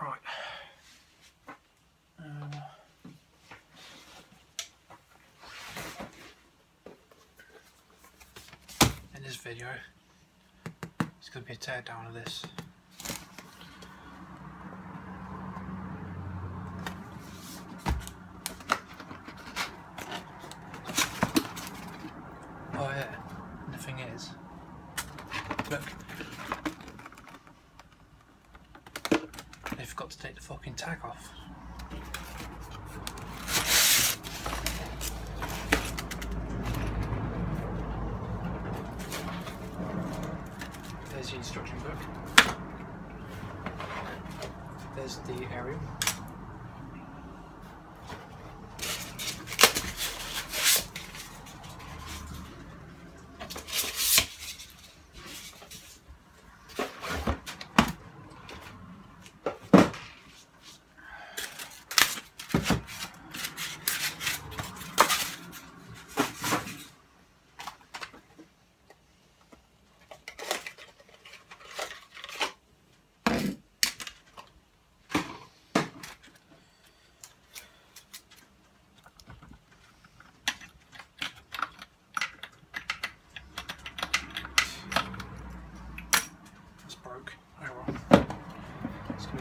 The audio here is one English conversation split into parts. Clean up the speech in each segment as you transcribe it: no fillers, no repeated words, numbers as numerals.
Right. In this video, it's going to be a teardown of this. Oh yeah, and the thing is, look, they forgot to take the fucking tag off. There's the instruction book. There's the aerial.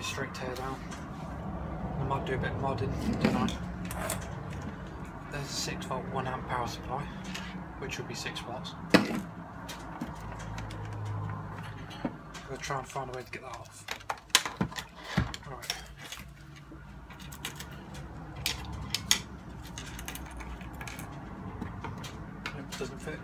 Straight tear down. I might do a bit of modding tonight. There's a 6 volt 1 amp power supply, which will be 6 watts. I'm going to try and find a way to get that off. Right. Nope, doesn't fit.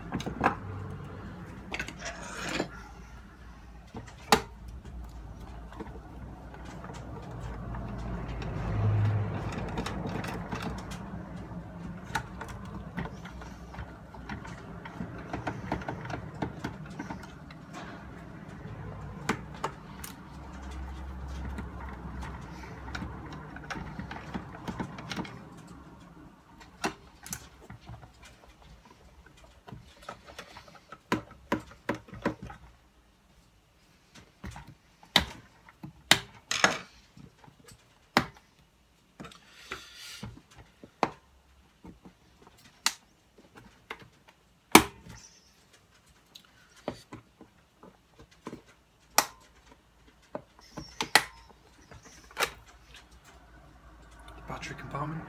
Battery compartment.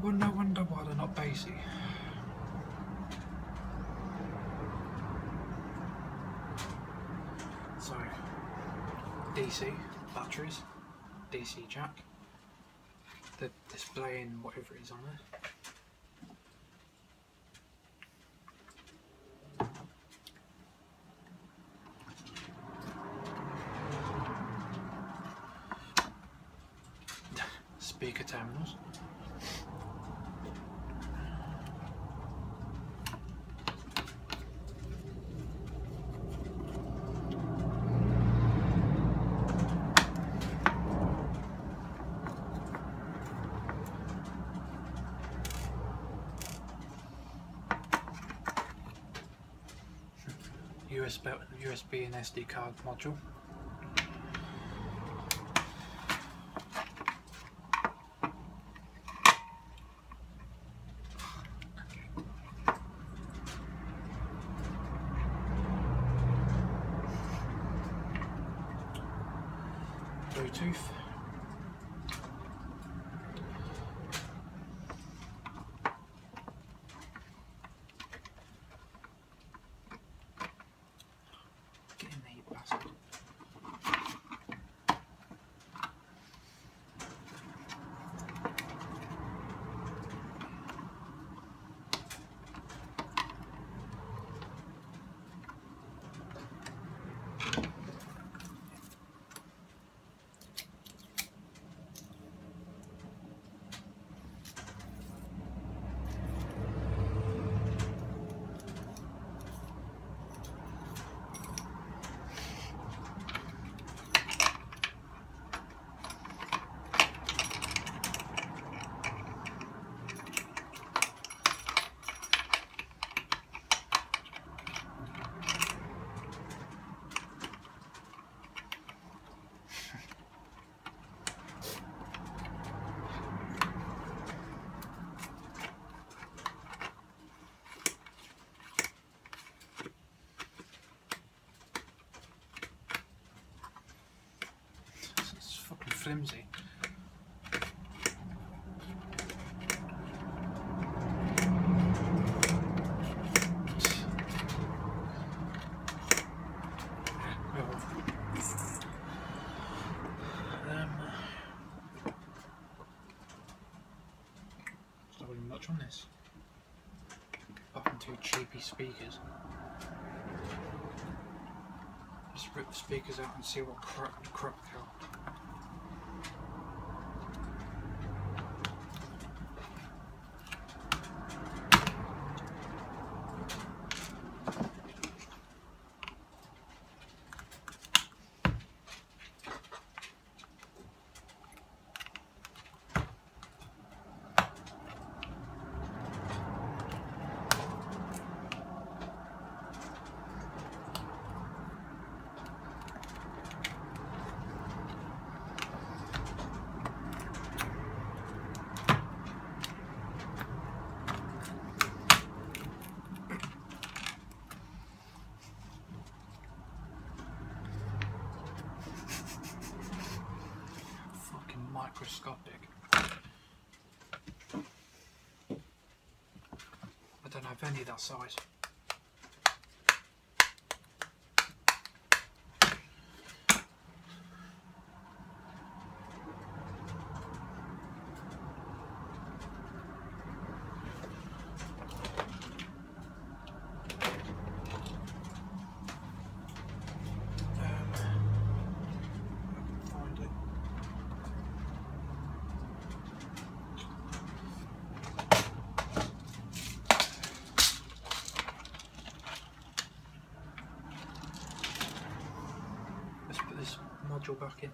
No wonder why they're not basic. So, DC batteries, DC jack, the display and whatever it is on there. Speaker terminals. USB and SD card module. Bluetooth. Get in there, you bastard. It's fucking flimsy. There's not really much on this, apart from two cheapy speakers. Just rip the speakers out and see what crap they are. Microscopic. I don't have any of that size. This module back in.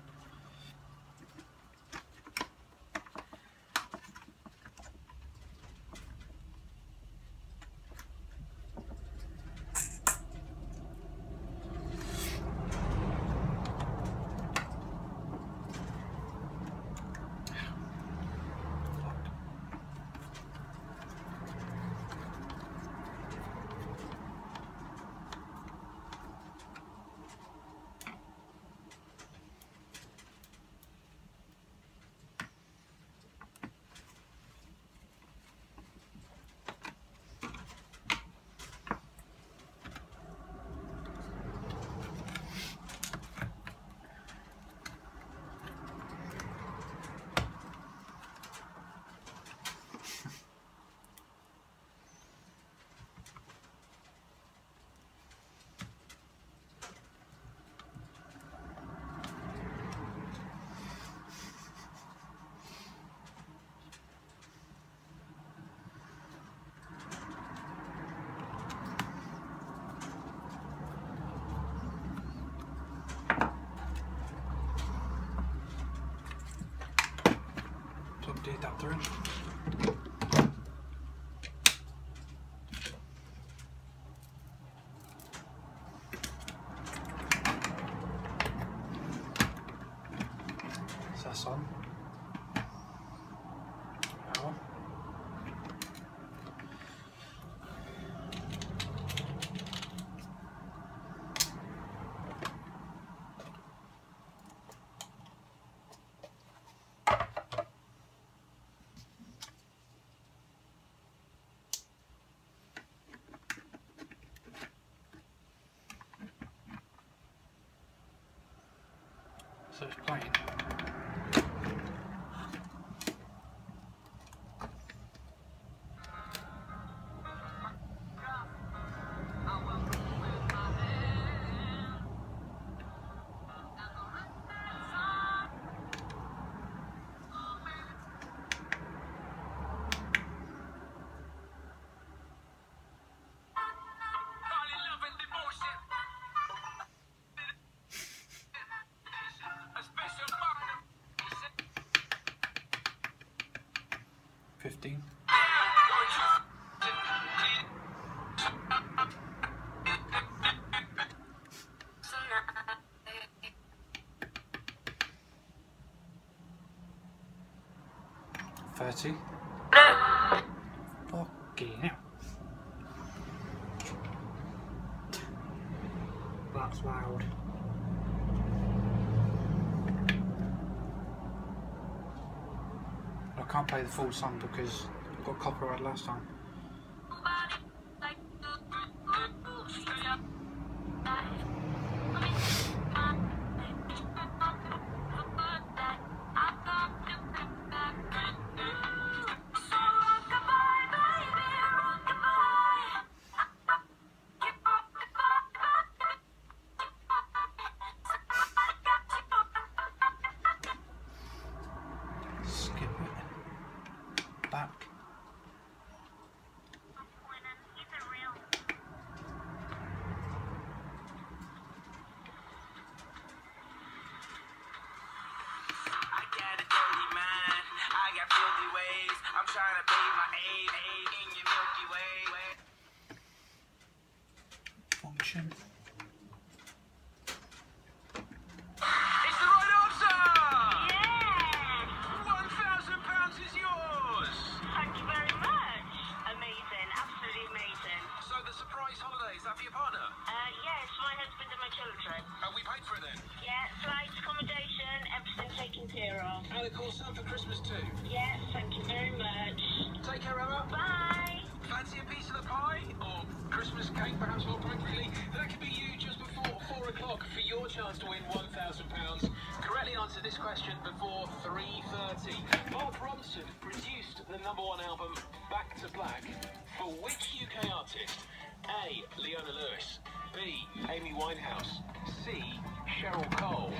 Plug the adapter in. So that's on. Power. So it's playing. $15. $30. Fucking hell. That's loud. I can't play the full song because I got copyright last time. Skip it. Back. I'm trying to bathe my aid in your Milky Way. Function. It's the right answer! Yeah! £1,000 is yours! Thank you very much. Amazing, absolutely amazing. So the surprise holiday, is that for your partner? Yes, my husband and my children. We paid for it then? Yeah, flights, accommodation, everything taken care of. And of course, some for Christmas too. Yes, thank you very much. Take care, Emma. Bye. Fancy a piece of the pie? Or Christmas cake, perhaps more appropriately? That could be you just before 4 o'clock for your chance to win £1,000. Correctly answer this question before 3:30. Mark Ronson produced the #1 album Back to Black for which UK artist? A. Leona Lewis. B. Amy Winehouse. C. Cheryl Cole.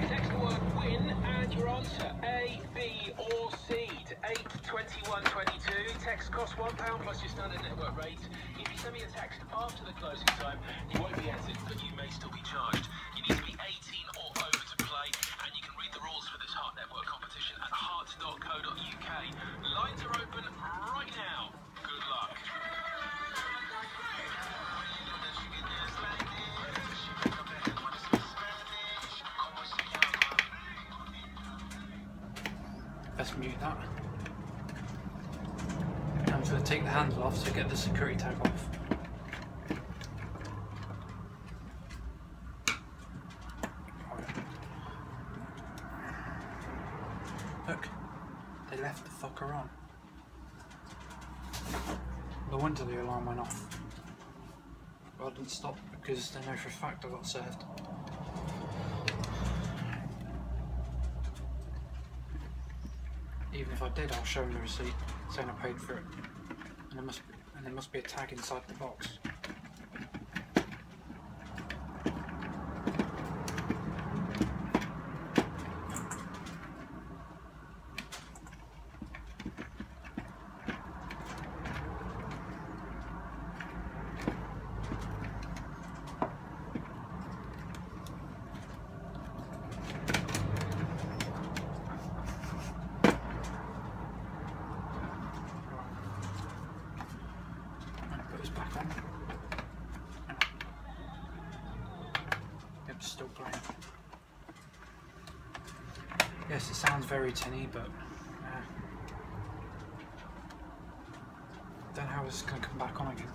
Text the word win and your answer A, B or C to 82122. Text costs £1 plus your standard network rate. If you send me a text after the closing time, you won't be entered, but you may still be charged. You need to be 18 or over to play, and you can read the rules for this Heart Network competition at heart.co.uk. Lines are open right now. Good luck. Let's mute that. I'm just going to take the handle off to get the security tag off. Look, they left the fucker on. No wonder the alarm went off. Well, I didn't stop because they know for a fact I got served. Even if I did, I'll show them the receipt saying I paid for it. And there must be a tag inside the box. Still playing. Yes, it sounds very tinny, but don't know how it's going to come back on again.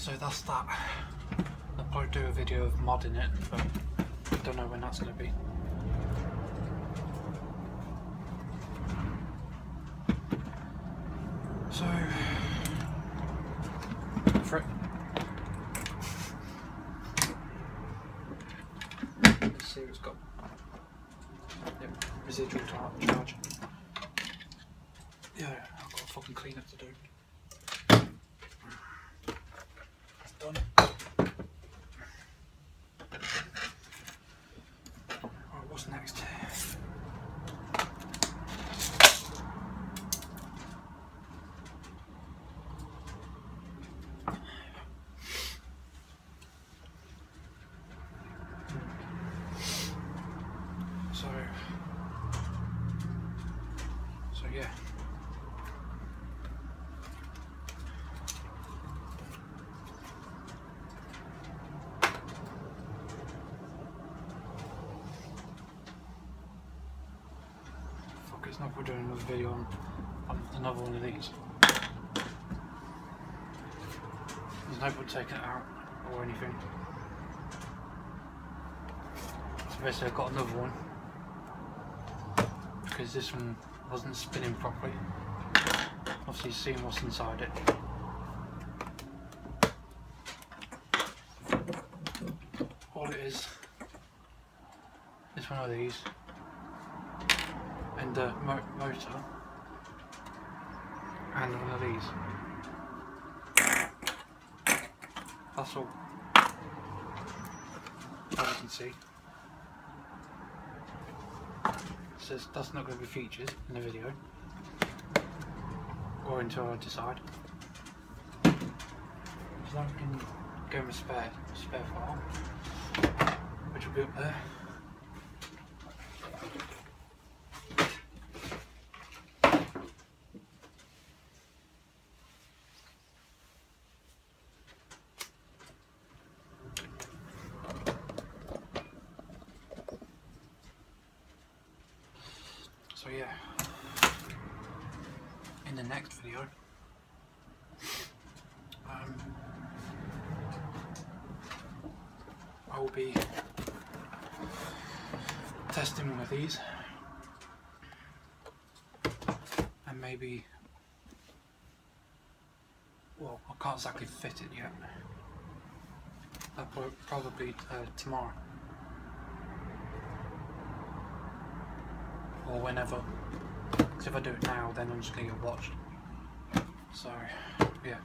So that's that. I'll probably do a video of modding it, but I don't know when that's going to be. So, for it. Let's see what it's got. Yep, residual charge. Yeah, I've got a fucking cleanup to do. That's done. Alright, what's next? So yeah. Fuck, it's not for doing another video on another one of these. There's no point taking it out or anything. So basically I've got another one because this one wasn't spinning properly. Obviously seeing what's inside it. All it is one of these and a motor and one of these. That's all. As you can see. So that's not going to be featured in the video, or until I decide. So I can go in my spare file, which will be up there. So yeah, in the next video, I will be testing one of these, and maybe, well, I can't exactly fit it yet. That'll probably tomorrow. Or whenever, because if I do it now then I'm just going to get watched. So yeah.